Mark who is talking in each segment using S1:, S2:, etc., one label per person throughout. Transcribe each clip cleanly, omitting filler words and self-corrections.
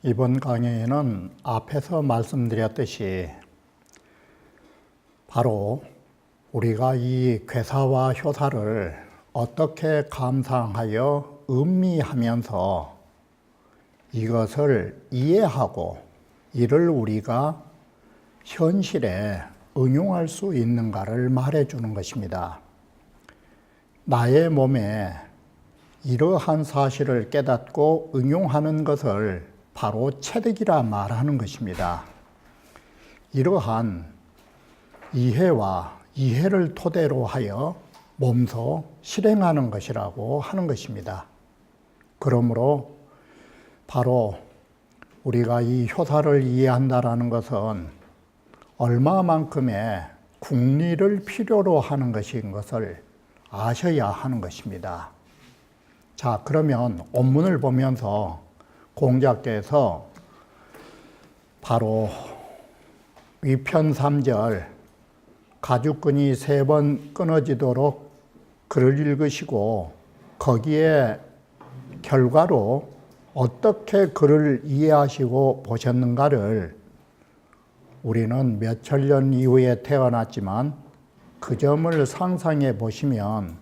S1: 이번 강의에는 앞에서 말씀드렸듯이 바로 우리가 이 괴사와 효사를 어떻게 감상하여 음미하면서 이것을 이해하고 이를 우리가 현실에 응용할 수 있는가를 말해주는 것입니다. 나의 몸에 이러한 사실을 깨닫고 응용하는 것을 바로 체득이라 말하는 것입니다. 이러한 이해와 이해를 토대로 하여 몸소 실행하는 것이라고 하는 것입니다. 그러므로 바로 우리가 이 효사를 이해한다라는 것은 얼마만큼의 국리를 필요로 하는 것인 것을 아셔야 하는 것입니다. 자, 그러면 원문을 보면서 공자께서 바로 위편 3절 가죽끈이 3번 끊어지도록 글을 읽으시고 거기에 결과로 어떻게 글을 이해하시고 보셨는가를 우리는 몇천 년 이후에 태어났지만 그 점을 상상해 보시면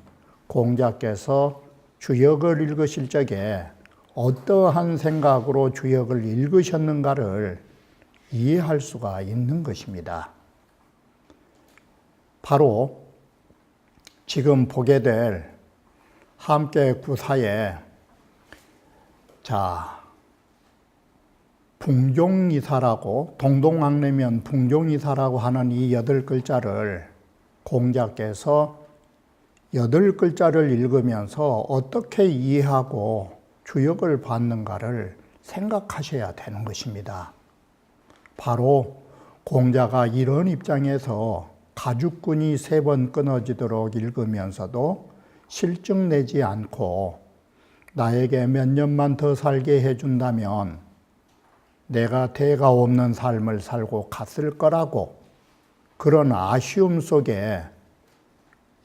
S1: 공자께서 주역을 읽으실 적에 어떠한 생각으로 주역을 읽으셨는가를 이해할 수가 있는 것입니다. 바로 지금 보게 될 함께 구사에 풍종이사라고 동동왕래면 풍종이사라고 하는 이 8글자를 공자께서 8글자를 읽으면서 어떻게 이해하고 주역을 받는가를 생각하셔야 되는 것입니다. 바로 공자가 이런 입장에서 가죽끈이 3번 끊어지도록 읽으면서도 실증내지 않고 나에게 몇 년만 더 살게 해준다면 내가 대가 없는 삶을 살고 갔을 거라고 그런 아쉬움 속에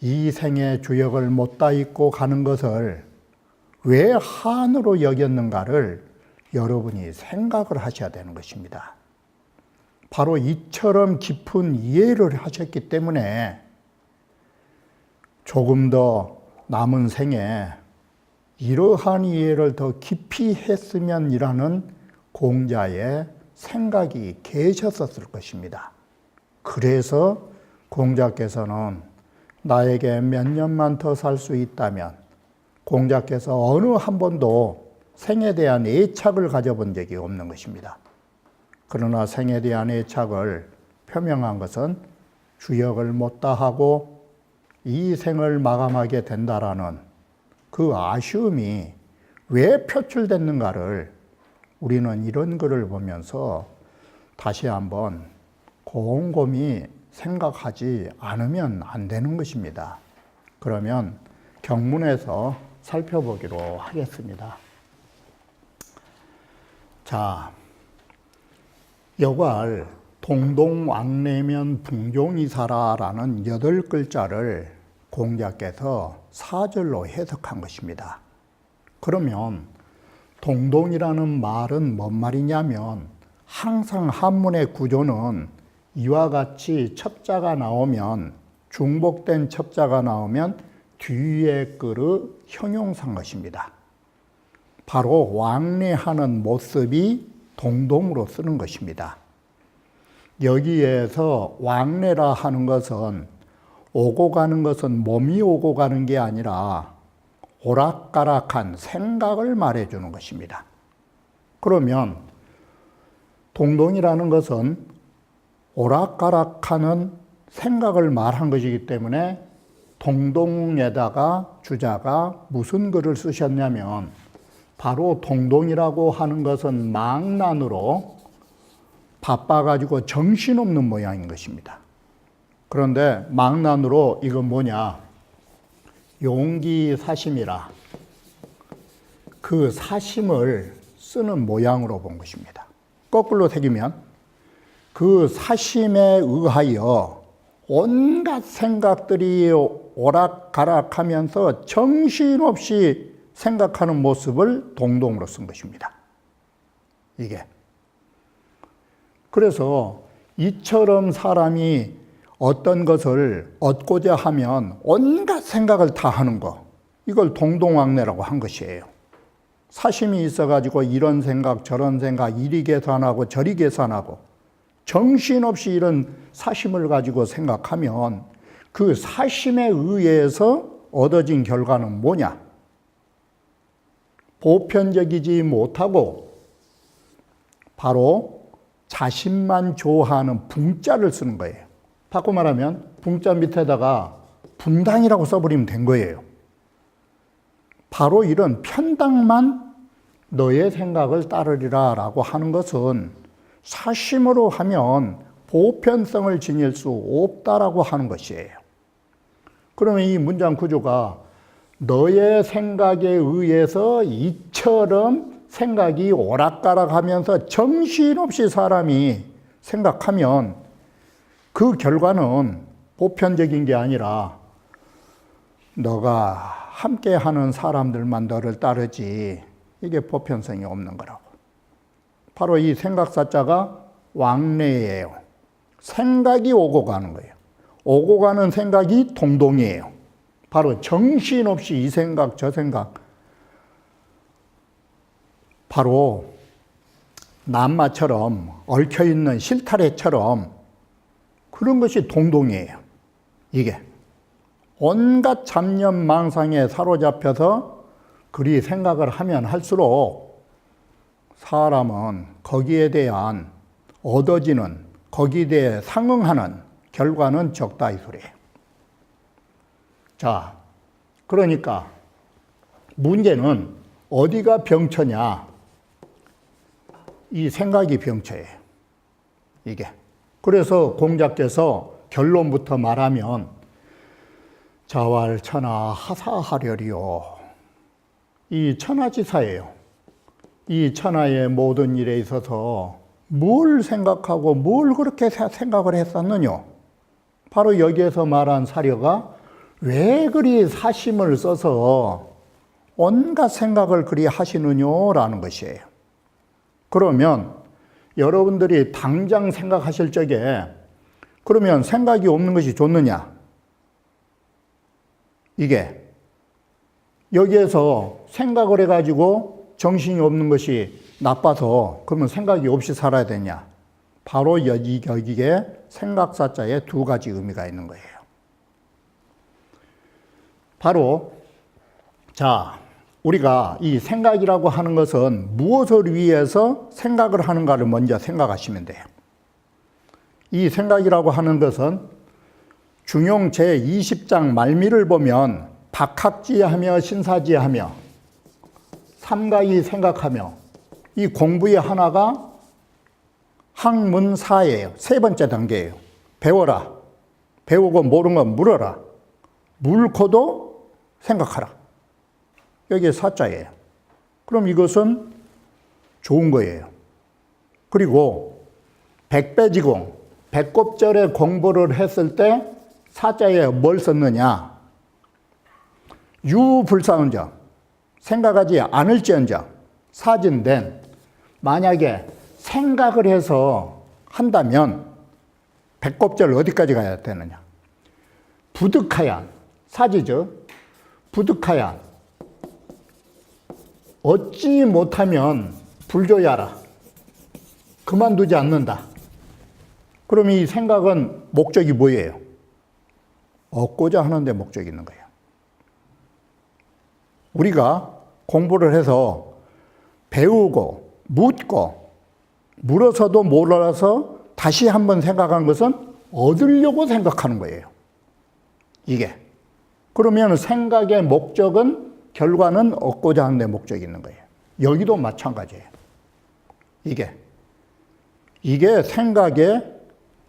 S1: 이 생의 주역을 못다 잊고 가는 것을 왜 한으로 여겼는가를 여러분이 생각을 하셔야 되는 것입니다. 바로 이처럼 깊은 이해를 하셨기 때문에 조금 더 남은 생에 이러한 이해를 더 깊이 했으면이라는 공자의 생각이 계셨었을 것입니다. 그래서 공자께서는 나에게 몇 년만 더 살 수 있다면 공자께서 어느 한 번도 생에 대한 애착을 가져본 적이 없는 것입니다. 그러나 생에 대한 애착을 표명한 것은 주역을 못다 하고 이 생을 마감하게 된다라는 그 아쉬움이 왜 표출됐는가를 우리는 이런 글을 보면서 다시 한번 곰곰이 생각하지 않으면 안 되는 것입니다. 그러면 경문에서 살펴보기로 하겠습니다. 자, 여괄 동동왕래면 풍종이사라라는 8글자를 공자께서 4절로 해석한 것입니다. 그러면 동동이라는 말은 뭔 말이냐면 항상 한문의 구조는 이와 같이 첩자가 나오면 중복된 첩자가 나오면 뒤에 글의 형용사인 것입니다. 바로 왕래하는 모습이 동동으로 쓰는 것입니다. 여기에서 왕래라 하는 것은 오고 가는 것은 몸이 오고 가는 게 아니라 오락가락한 생각을 말해주는 것입니다. 그러면 동동이라는 것은 오락가락하는 생각을 말한 것이기 때문에 동동에다가 주자가 무슨 글을 쓰셨냐면 바로 동동이라고 하는 것은 망난으로 바빠가지고 정신없는 모양인 것입니다. 그런데 망난으로 이건 뭐냐? 용기사심이라 그 사심을 쓰는 모양으로 본 것입니다. 거꾸로 새기면 그 사심에 의하여 온갖 생각들이 오락가락하면서 정신없이 생각하는 모습을 동동으로 쓴 것입니다. 이게. 그래서 이처럼 사람이 어떤 것을 얻고자 하면 온갖 생각을 다 하는 거, 이걸 동동왕래라고 한 것이에요. 사심이 있어가지고 이런 생각 저런 생각, 이리 계산하고 저리 계산하고 정신없이 이런 사심을 가지고 생각하면 그 사심에 의해서 얻어진 결과는 뭐냐? 보편적이지 못하고 바로 자신만 좋아하는 붕자를 쓰는 거예요. 바꿔 말하면 붕자 밑에다가 분당이라고 써버리면 된 거예요. 바로 이런 편당만 너의 생각을 따르리라 라고 하는 것은 사심으로 하면 보편성을 지닐 수 없다라고 하는 것이에요. 그러면 이 문장 구조가 너의 생각에 의해서 이처럼 생각이 오락가락하면서 정신없이 사람이 생각하면 그 결과는 보편적인 게 아니라 너가 함께하는 사람들만 너를 따르지 이게 보편성이 없는 거라고. 바로 이 생각사자가 왕래예요. 생각이 오고 가는 거예요. 오고 가는 생각이 동동이에요. 바로 정신없이 이 생각 저 생각, 바로 남마처럼 얽혀있는 실타래처럼 그런 것이 동동이에요. 이게 온갖 잡념망상에 사로잡혀서 그리 생각을 하면 할수록 사람은 거기에 대한 얻어지는, 거기에 대해 상응하는 결과는 적다 이 소리예요. 자, 그러니까 문제는 어디가 병처냐? 이 생각이 병처예요. 이게. 그래서 공자께서 결론부터 말하면 자왈천하 하사하려리요. 이 천하지사예요. 이 천하의 모든 일에 있어서 뭘 생각하고 뭘 그렇게 생각을 했었느냐? 바로 여기에서 말한 사려가 왜 그리 사심을 써서 온갖 생각을 그리 하시느냐라는 것이에요. 그러면 여러분들이 당장 생각하실 적에 그러면 생각이 없는 것이 좋느냐? 이게 여기에서 생각을 해가지고 정신이 없는 것이 나빠서 그러면 생각이 없이 살아야 되냐? 바로 여기에 생각사자에 두 가지 의미가 있는 거예요. 바로 자, 우리가 이 생각이라고 하는 것은 무엇을 위해서 생각을 하는가를 먼저 생각하시면 돼요. 이 생각이라고 하는 것은 중용 제20장 말미를 보면 박학지하며 신사지하며 삼가이 생각하며 이 공부의 하나가 학문사예요. 세 번째 단계예요. 배워라. 배우고 모르는 건 물어라. 물고도 생각하라. 여기에 사자예요. 그럼 이것은 좋은 거예요. 그리고 백배지공, 배꼽절에 공부를 했을 때 사자에 뭘 썼느냐? 유불사언정, 생각하지 않을지언정, 사진된, 만약에 생각을 해서 한다면 배꼽절 어디까지 가야 되느냐? 부득하얀, 사지죠? 부득하얀, 얻지 못하면 불조야라. 그만두지 않는다. 그럼 이 생각은 목적이 뭐예요? 얻고자 하는데 목적이 있는 거예요. 우리가 공부를 해서 배우고 묻고 물어서도 몰라서 다시 한번 생각한 것은 얻으려고 생각하는 거예요. 이게. 그러면 생각의 목적은 결과는 얻고자 하는 데 목적이 있는 거예요. 여기도 마찬가지예요. 이게 생각의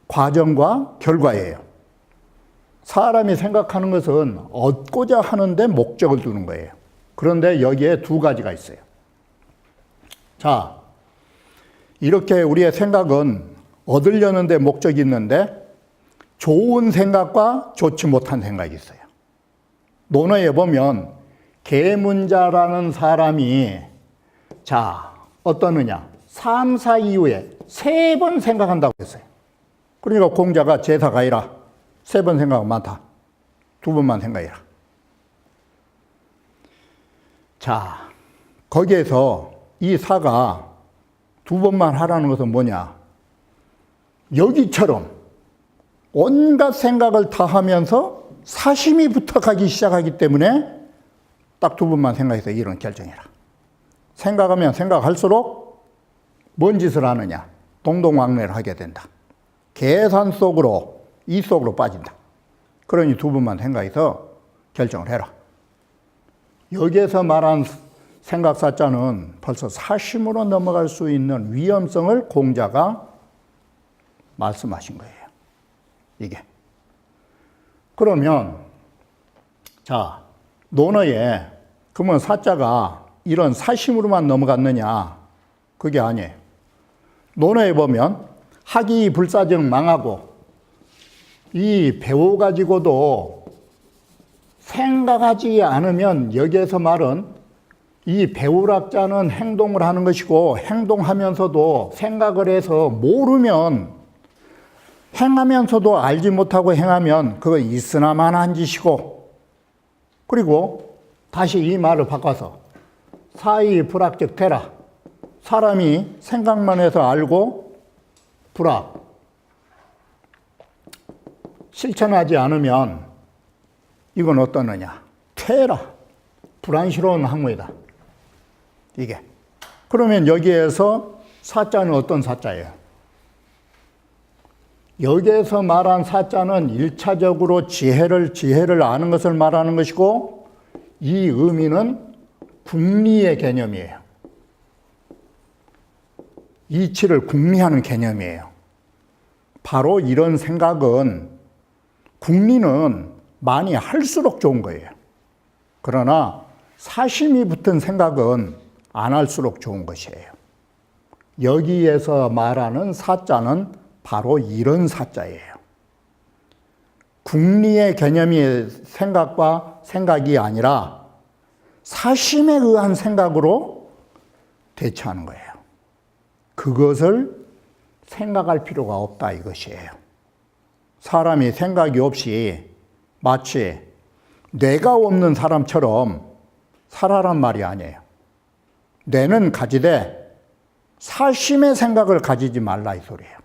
S1: 과정과 결과예요. 사람이 생각하는 것은 얻고자 하는데 목적을 두는 거예요. 그런데 여기에 두 가지가 있어요. 자, 이렇게 우리의 생각은 얻으려는 데 목적이 있는데 좋은 생각과 좋지 못한 생각이 있어요. 논어에 보면 계문자라는 사람이 어떠느냐? 3, 4 이후에 3번 생각한다고 했어요. 그러니까 공자가 제사가 아니라 3번 생각은 많다. 2번만 생각해라. 자, 거기에서 이 사가 2번만 하라는 것은 뭐냐? 여기처럼 온갖 생각을 다 하면서 사심이 붙어가기 시작하기 때문에 딱 2번만 생각해서 이런 결정해라. 생각하면 생각할수록 뭔 짓을 하느냐? 동동왕래를 하게 된다. 계산 속으로, 이 속으로 빠진다. 그러니 2번만 생각해서 결정을 해라. 여기에서 말한 생각사자는 벌써 사심으로 넘어갈 수 있는 위험성을 공자가 말씀하신 거예요. 이게. 그러면, 논어에, 그러면 사자가 이런 사심으로만 넘어갔느냐? 그게 아니에요. 논어에 보면, 학이 불사정 망하고, 이 배워가지고도 생각하지 않으면 여기에서 말은 이 배우락자는 행동을 하는 것이고 행동하면서도 생각을 해서 모르면 행하면서도 알지 못하고 행하면 그거 있으나마나한 짓이고 그리고 다시 이 말을 바꿔서 사이 불악적 되라. 사람이 생각만 해서 알고 불악. 실천하지 않으면 이건 어떠느냐? 퇴라. 불안스러운 학문이다. 이게. 그러면 여기에서 사자는 어떤 사자예요? 여기에서 말한 사자는 1차적으로 지혜를 아는 것을 말하는 것이고 이 의미는 궁리의 개념이에요. 이치를 궁리하는 개념이에요. 바로 이런 생각은 궁리는 많이 할수록 좋은 거예요. 그러나 사심이 붙은 생각은 안 할수록 좋은 것이에요. 여기에서 말하는 사자는 바로 이런 사자예요. 궁리의 개념이 생각과 생각이 아니라 사심에 의한 생각으로 대처하는 거예요. 그것을 생각할 필요가 없다 이것이에요. 사람이 생각이 없이 마치 뇌가 없는 사람처럼 살아란 말이 아니에요. 뇌는 가지되 사심의 생각을 가지지 말라 이 소리예요.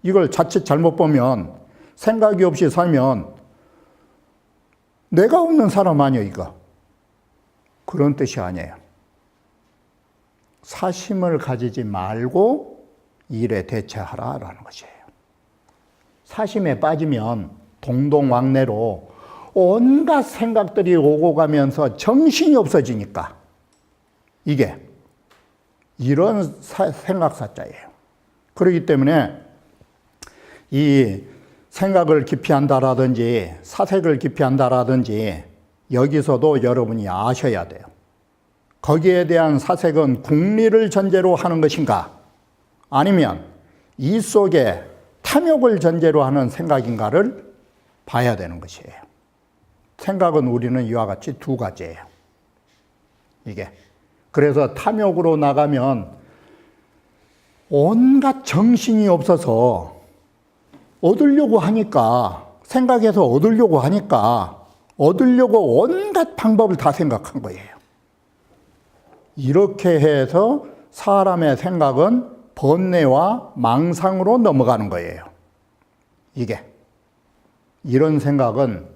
S1: 이걸 자칫 잘못 보면 생각이 없이 살면 뇌가 없는 사람 아니에요 이거. 그런 뜻이 아니에요. 사심을 가지지 말고 일에 대처하라라는 것이에요. 사심에 빠지면 동동왕래로 온갖 생각들이 오고 가면서 정신이 없어지니까 이게 이런 생각사자예요. 그렇기 때문에 이 생각을 깊이 한다라든지 사색을 깊이 한다라든지 여기서도 여러분이 아셔야 돼요. 거기에 대한 사색은 궁리를 전제로 하는 것인가 아니면 이 속에 탐욕을 전제로 하는 생각인가를 봐야 되는 것이에요. 생각은 우리는 이와 같이 두 가지예요. 이게. 그래서 탐욕으로 나가면 온갖 정신이 없어서 얻으려고 하니까, 생각해서 얻으려고 하니까, 얻으려고 온갖 방법을 다 생각한 거예요. 이렇게 해서 사람의 생각은 번뇌와 망상으로 넘어가는 거예요. 이게. 이런 생각은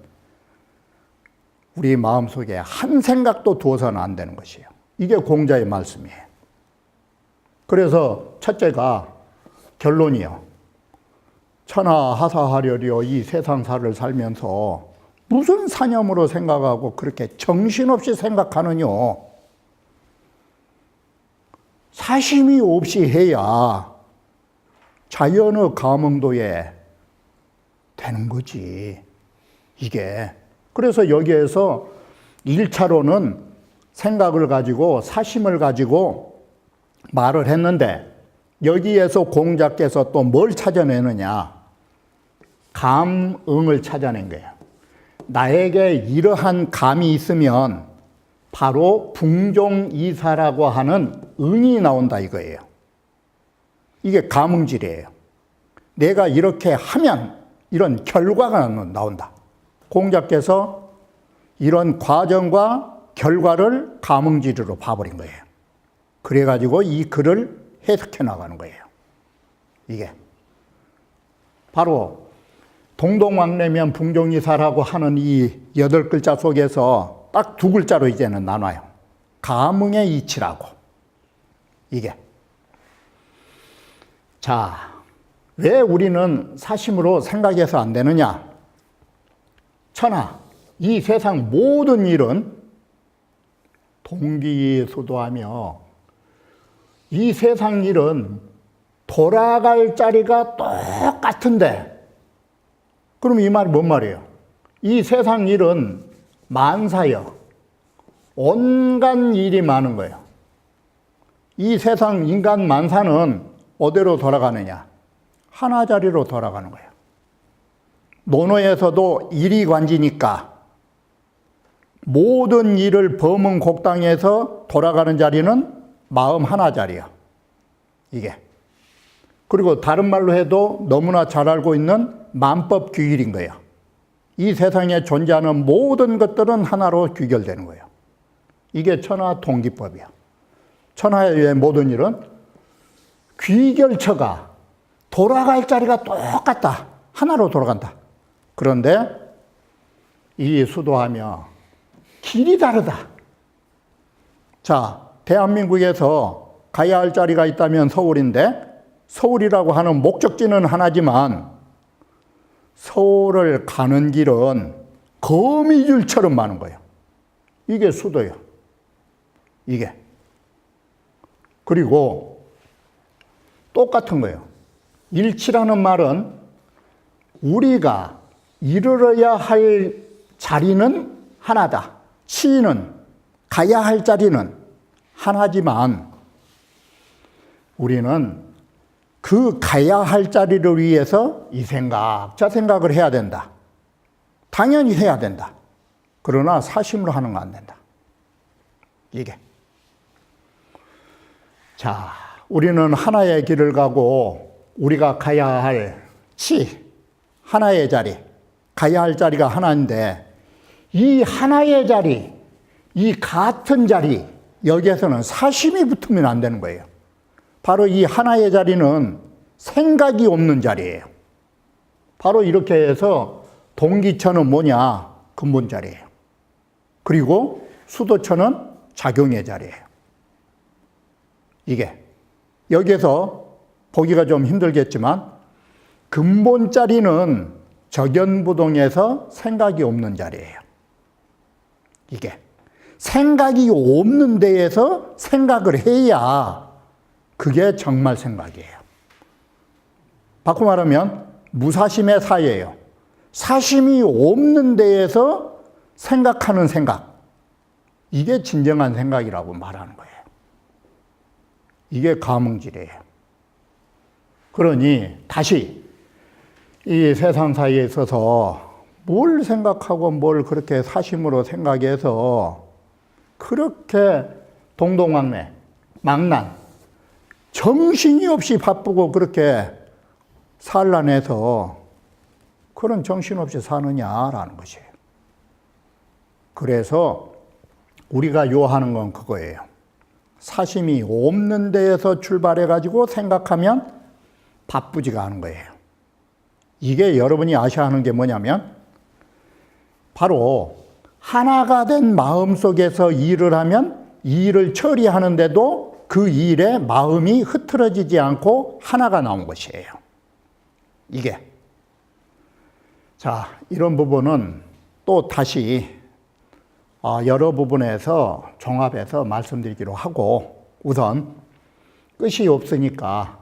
S1: 우리 마음속에 한 생각도 두어서는 안 되는 것이에요. 이게 공자의 말씀이에요. 그래서 첫째가 결론이요. 천하하사하려려 이 세상사를 살면서 무슨 사념으로 생각하고 그렇게 정신없이 생각하느뇨. 사심이 없이 해야 자연의 감흥도에 되는 거지. 이게. 그래서 여기에서 1차로는 생각을 가지고 사심을 가지고 말을 했는데 여기에서 공자께서 또 뭘 찾아내느냐? 감응을 찾아낸 거예요. 나에게 이러한 감이 있으면 바로 붕종이사라고 하는 응이 나온다 이거예요. 이게 감응질이에요. 내가 이렇게 하면 이런 결과가 나온다. 공자께서 이런 과정과 결과를 감응질으로 봐버린 거예요. 그래가지고 이 글을 해석해 나가는 거예요. 이게 바로 동동왕래면 붕종이사라고 하는 이 8글자 속에서 딱 2글자로 이제는 나눠요. 감응의 이치라고. 이게. 자, 왜 우리는 사심으로 생각해서 안 되느냐? 천하, 이 세상 모든 일은 동기소도하며 이 세상 일은 돌아갈 자리가 똑같은데, 그럼 이 말이 뭔 말이에요? 이 세상 일은 만사여. 온갖 일이 많은 거예요. 이 세상 인간 만사는 어디로 돌아가느냐? 하나 자리로 돌아가는 거예요. 논어에서도 일이 관지니까 모든 일을 범응곡당해서 돌아가는 자리는 마음 하나 자리야. 이게. 그리고 다른 말로 해도 너무나 잘 알고 있는 만법규일인 거예요. 이 세상에 존재하는 모든 것들은 하나로 규결되는 거예요. 이게 천하 통기법이야. 천하의 모든 일은 귀결처가 돌아갈 자리가 똑같다. 하나로 돌아간다. 그런데 이 수도하며 길이 다르다. 자, 대한민국에서 가야 할 자리가 있다면 서울인데 서울이라고 하는 목적지는 하나지만 서울을 가는 길은 거미줄처럼 많은 거예요. 이게 수도예요. 이게. 그리고 똑같은 거예요. 일치라는 말은 우리가 이르러야 할 자리는 하나다. 치는 가야 할 자리는 하나지만 우리는 그 가야 할 자리를 위해서 이 생각, 저 생각을 해야 된다. 당연히 해야 된다. 그러나 사심으로 하는 거 안 된다. 이게. 자, 우리는 하나의 길을 가고 우리가 가야 할 하나의 자리, 가야 할 자리가 하나인데 이 하나의 자리, 이 같은 자리, 여기에서는 사심이 붙으면 안 되는 거예요. 바로 이 하나의 자리는 생각이 없는 자리예요. 바로 이렇게 해서 동기처는 뭐냐? 근본 자리예요. 그리고 수도처는 작용의 자리예요. 이게. 여기에서 보기가 좀 힘들겠지만 근본 자리는 적연부동에서 생각이 없는 자리예요. 이게. 생각이 없는 데에서 생각을 해야 그게 정말 생각이에요. 바꿔 말하면 무사심의 사예요. 사심이 없는 데에서 생각하는 생각. 이게 진정한 생각이라고 말하는 거예요. 이게 감응질이에요. 그러니 다시 이 세상 사이에 있어서 뭘 생각하고 뭘 그렇게 사심으로 생각해서 그렇게 동동왕래, 망난, 정신이 없이 바쁘고 그렇게 산란해서 그런 정신없이 사느냐라는 것이에요. 그래서 우리가 요하는 건 그거예요. 사심이 없는 데에서 출발해가지고 생각하면 바쁘지가 않은 거예요. 이게 여러분이 아셔야 하는 게 뭐냐면 바로 하나가 된 마음 속에서 일을 하면 이 일을 처리하는데도 그 일에 마음이 흐트러지지 않고 하나가 나온 것이에요. 이게. 자, 이런 부분은 또 다시 여러 부분에서 종합해서 말씀드리기로 하고 우선 끝이 없으니까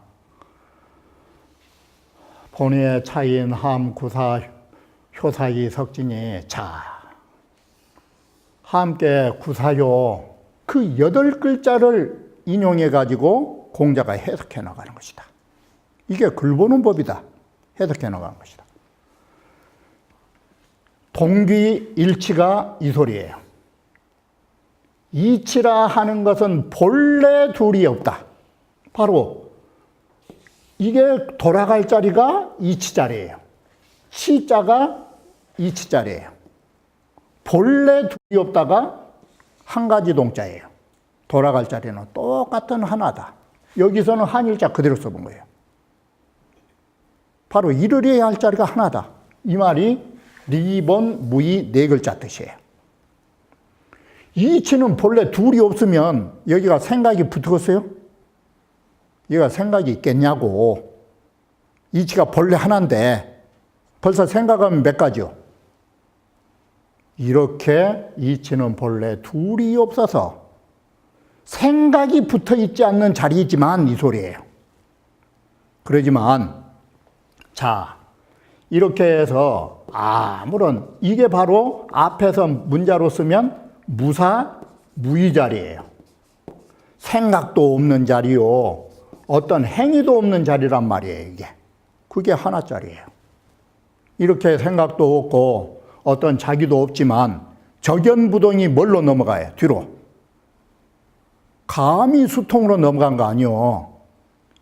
S1: 본의의 차이인 함, 구사, 효사이 석진이 자 함께 구사요 그 8글자를 인용해 가지고 공자가 해석해 나가는 것이다. 이게 글 보는 법이다. 해석해 나가는 것이다. 동귀일치가 이 소리예요. 이치라 하는 것은 본래 둘이 없다. 바로 이게 돌아갈 자리가 이치자리예요. 치자가 이치자리예요. 본래 둘이 없다가 한 가지 동자예요. 돌아갈 자리는 똑같은 하나다. 여기서는 한일자 그대로 써본 거예요. 바로 이르려야 할 자리가 하나다. 이 말이 리본 무의 4글자 뜻이에요. 이치는 본래 둘이 없으면 여기가 생각이 붙었어요? 여기가 생각이 있겠냐고. 이치가 본래 하나인데 벌써 생각하면 몇 가지요? 이렇게 이치는 본래 둘이 없어서 생각이 붙어 있지 않는 자리이지만 이 소리예요. 그러지만 자 이렇게 해서 아무런 이게 바로 앞에서 문자로 쓰면 무사 무의 자리예요. 생각도 없는 자리요. 어떤 행위도 없는 자리란 말이에요. 이게 그게 하나짜리예요. 이렇게 생각도 없고 어떤 자기도 없지만 적연부동이 뭘로 넘어가요? 뒤로. 감히 수통으로 넘어간 거 아니요.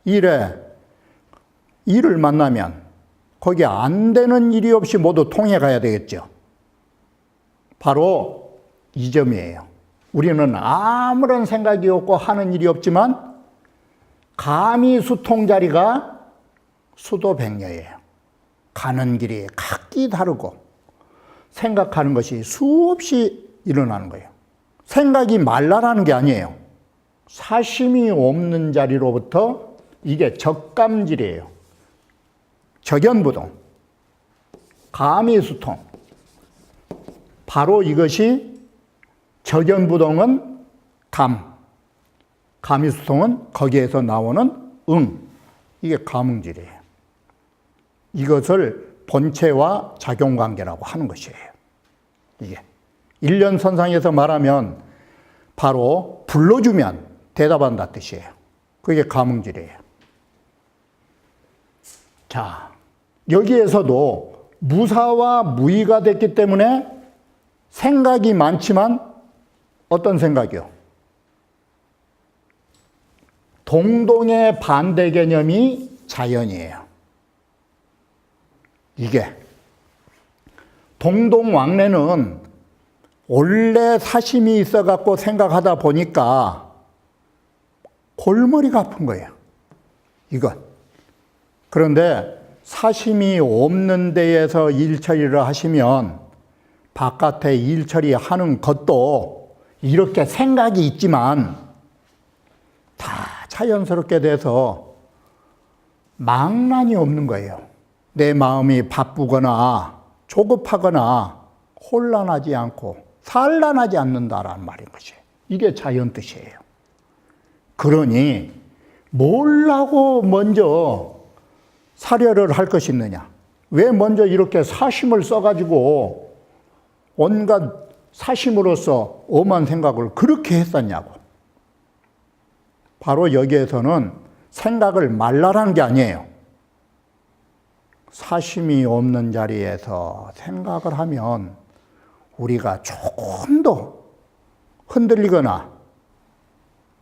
S1: 일을 만나면 거기 안 되는 일이 없이 모두 통해 가야 되겠죠. 바로 이 점이에요. 우리는 아무런 생각이 없고 하는 일이 없지만 감히 수통 자리가 수도백녀예요. 가는 길이 각기 다르고 생각하는 것이 수없이 일어나는 거예요. 생각이 말라라는 게 아니에요. 사심이 없는 자리로부터 이게 적감질이에요. 적연부동, 감이수통. 바로 이것이 적연부동은 감, 감이수통은 거기에서 나오는 이게 감응질이에요. 이것을 본체와 작용관계라고 하는 것이에요. 이게 일련선상에서 말하면 바로 불러주면 대답한다 뜻이에요. 그게 감응질이에요. 자, 여기에서도 무사와 무의가 됐기 때문에 생각이 많지만 어떤 생각이요? 동동의 반대 개념이 자연이에요. 이게 동동왕래는 원래 사심이 있어갖고 생각하다 보니까 골머리가 아픈 거예요. 이건. 그런데 사심이 없는 데에서 일처리를 하시면 바깥에 일처리하는 것도 이렇게 생각이 있지만 다 자연스럽게 돼서 망란이 없는 거예요. 내 마음이 바쁘거나 조급하거나 혼란하지 않고 산란하지 않는다라는 말인 것이에요. 이게 자연 뜻이에요. 그러니 뭘 하고 먼저 사려를 할 것이 있느냐? 왜 먼저 이렇게 사심을 써가지고 온갖 사심으로서 엄한 생각을 그렇게 했었냐고. 바로 여기에서는 생각을 말라라는 게 아니에요. 사심이 없는 자리에서 생각을 하면 우리가 조금 더 흔들리거나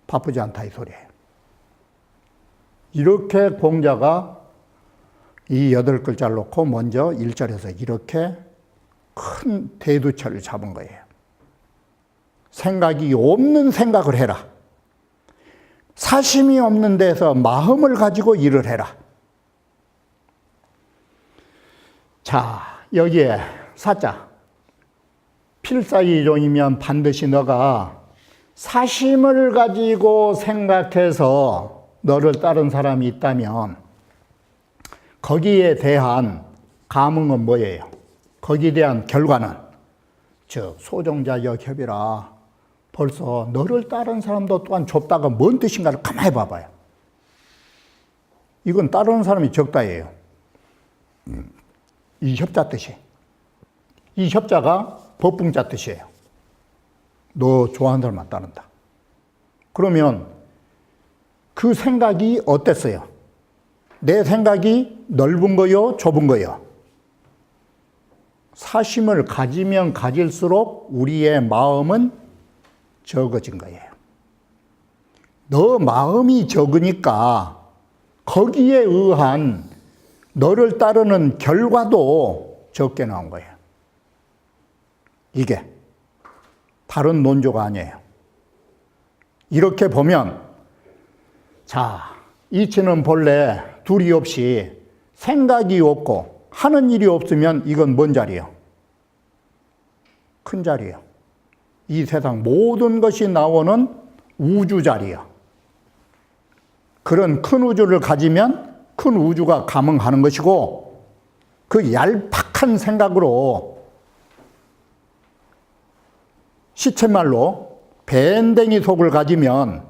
S1: 바쁘지 않다 이 소리예요. 이렇게 공자가 이 8글자를 놓고 먼저 1절에서 이렇게 큰 대두처를 잡은 거예요. 생각이 없는 생각을 해라. 사심이 없는 데서 마음을 가지고 일을 해라. 자, 여기에 사자. 필사이종이면 반드시 너가 사심을 가지고 생각해서 너를 따른 사람이 있다면 거기에 대한 감흥은 뭐예요? 거기에 대한 결과는 즉 소종자적 협이라. 벌써 너를 따른 사람도 또한 좁다가 뭔 뜻인가를 가만히 봐봐요. 이건 따르는 사람이 적다예요. 이 협자 뜻이. 이 협자가 법붕자 뜻이에요. 너 좋아하는 사람만 따른다. 그러면 그 생각이 어땠어요? 내 생각이 넓은 거요, 좁은 거요? 사심을 가지면 가질수록 우리의 마음은 적어진 거예요. 너 마음이 적으니까 거기에 의한 너를 따르는 결과도 적게 나온 거예요. 이게 다른 논조가 아니에요. 이렇게 보면, 자, 이치는 본래 둘이 없이 생각이 없고 하는 일이 없으면 이건 뭔 자리예요? 큰 자리예요. 이 세상 모든 것이 나오는 우주 자리예요. 그런 큰 우주를 가지면 큰 우주가 감응하는 것이고, 그 얄팍한 생각으로 시쳇말로 밴댕이 속을 가지면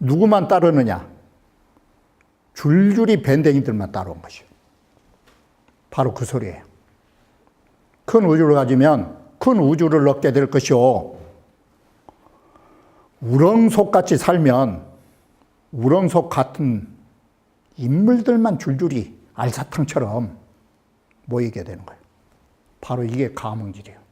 S1: 누구만 따르느냐? 줄줄이 밴댕이들만 따라온 것이에요. 바로 그 소리예요. 큰 우주를 가지면 큰 우주를 얻게 될 것이요, 우렁속같이 살면 우렁속 같은 인물들만 줄줄이 알사탕처럼 모이게 되는 거예요. 바로 이게 감흥질이에요.